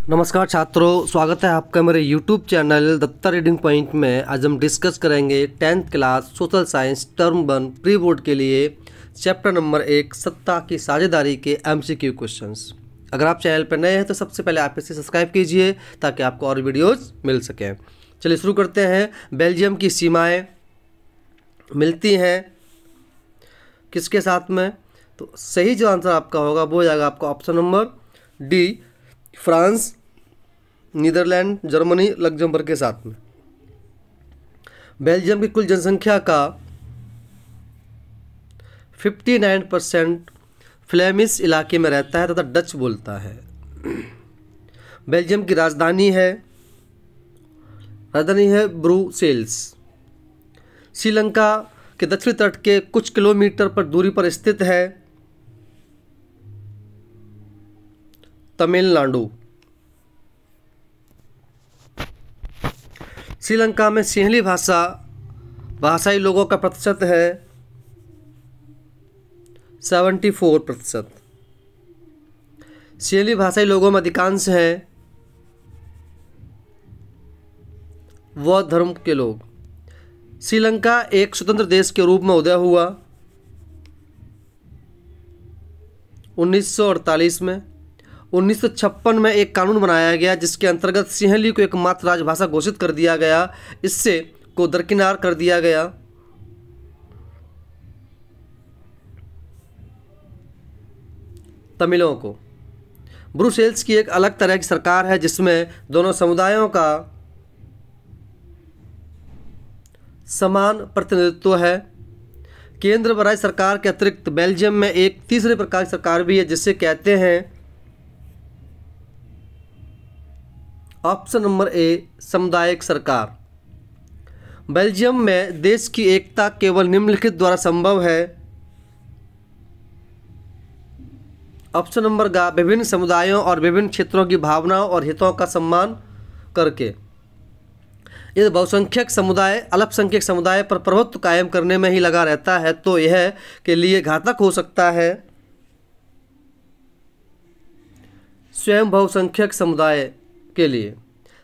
नमस्कार छात्रों, स्वागत है आपका मेरे YouTube channel Datta reading point में। आज हम डिस्कस करेंगे 10th class social science term 1 pre board के लिए चैप्टर नंबर 1 सत्ता की साझेदारी के MCQ क्वेश्चंस। अगर आप चैनल पर नए हैं तो सबसे पहले आप इसे सब्सक्राइब कीजिए ताकि आपको और वीडियोज़ मिल सकें। चलिए शुरू करते हैं। बेल्जियम की सीमाएँ मिलती हैं किसके साथ में? तो सही जो आंसर आपका होगा वो हो जाएगा आपका option number D, France, Netherlands, Germany, Luxembourg के साथ में। बेल्जियम की कुल जनसंख्या का 59% फ्लेमिश इलाके में रहता है तथा डच बोलता है। बेल्जियम की राजधानी है ब्रुसेल्स। श्रीलंका के दक्षिणी तट के कुछ किलोमीटर पर दूरी पर स्थित है तमिलनाडु। श्रीलंका में सिंहली भाषाई लोगों का प्रतिशत है 74%। सिंहली भाषाई लोगों में अधिकांश हैं बौद्ध धर्म के लोग। श्रीलंका एक स्वतंत्र देश के रूप में उदय हुआ 1948 में। 1956 में एक कानून बनाया गया जिसके अंतर्गत सिंहली को एकमात्र राजभाषा घोषित कर दिया गया। इससे को दरकिनार कर दिया गया। तमिलों को। ब्रुसेल्स की एक अलग तरह की सरकार है जिसमें दोनों समुदायों का समान प्रतिनिधित्व है। केंद्र व राज्य सरकार के अतिरिक्त बेल्जियम में एक तीसरे प्रकार की सरकार भी है जिसे कहते हैं ऑप्शन नंबर ए, सामुदायिक सरकार। बेल्जियम में देश की एकता केवल निम्नलिखित द्वारा संभव है। ऑप्शन नंबर गा, विभिन्न समुदायों और विभिन्न क्षेत्रों की भावनाओं और हितों का सम्मान करके। यदि बहुसंख्यक समुदाय अल्पसंख्यक समुदाय पर प्रभुत्व कायम करने में ही लगा रहता है तो यह के लिए घातक हो सकता है। स्वयं बहुसंख्यक समुदाय के लिए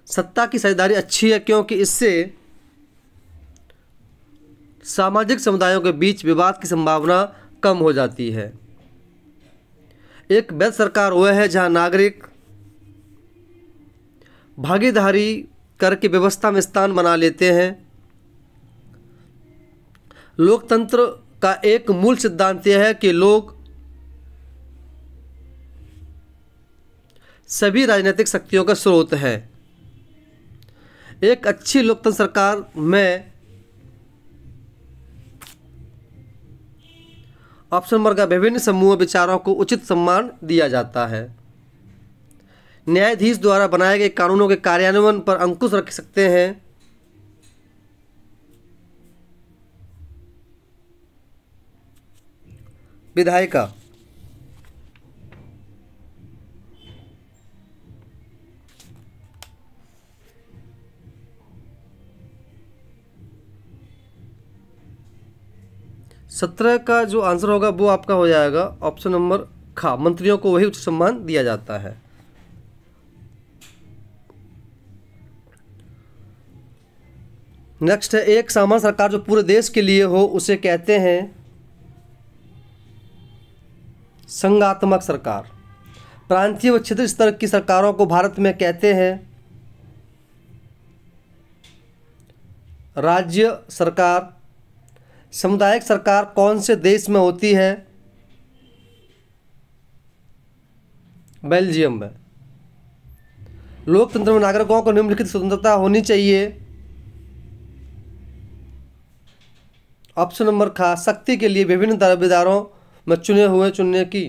सत्ता की साझेदारी अच्छी है क्योंकि इससे सामाजिक समुदायों के बीच विवाद की संभावना कम हो जाती है। एक वैध सरकार वह है जहां नागरिक भागीदारी करके व्यवस्था में स्थान बना लेते हैं। लोकतंत्र का एक मूल सिद्धांत यह है कि लोग सभी राजनीतिक शक्तियों का स्रोत है। एक अच्छी लोकतंत्र सरकार में ऑप्शन नंबर का विभिन्न समूह विचारों को उचित सम्मान दिया जाता है। न्यायाधीश द्वारा बनाए गए कानूनों के कार्यान्वयन पर अंकुश रख सकते हैं। विधायिका। सत्रह का जो आंसर होगा वो आपका हो जाएगा ऑप्शन नंबर खा, मंत्रियों को वही उचित सम्मान दिया जाता है। नेक्स्ट है, एक सामान्य सरकार जो पूरे देश के लिए हो उसे कहते हैं संघात्मक सरकार। प्रांतीय व क्षेत्रीय स्तर की सरकारों को भारत में कहते हैं राज्य सरकार। सामुदायिक सरकार कौन से देश में होती है? बेल्जियम में। लोकतंत्र में नागरिकों को निम्नलिखित स्वतंत्रता होनी चाहिए। ऑप्शन नंबर खा, शक्ति के लिए विभिन्न दावेदारों में चुनने की।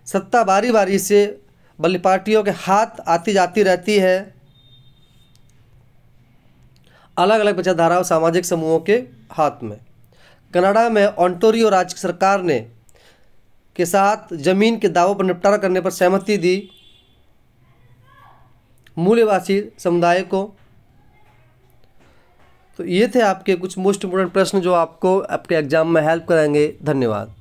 सत्ता बारी बारी से बल्कि पार्टियों के हाथ आती जाती रहती है। अलग अलग विचारधाराओं सामाजिक समूहों के हाथ में। कनाडा में ओंटारियो राज्य सरकार ने के साथ जमीन के दावों पर निपटारा करने पर सहमति दी मूल्यवासी समुदाय को। तो ये थे आपके कुछ मोस्ट इम्पोर्टेंट प्रश्न जो आपको आपके एग्जाम में हेल्प करेंगे। धन्यवाद।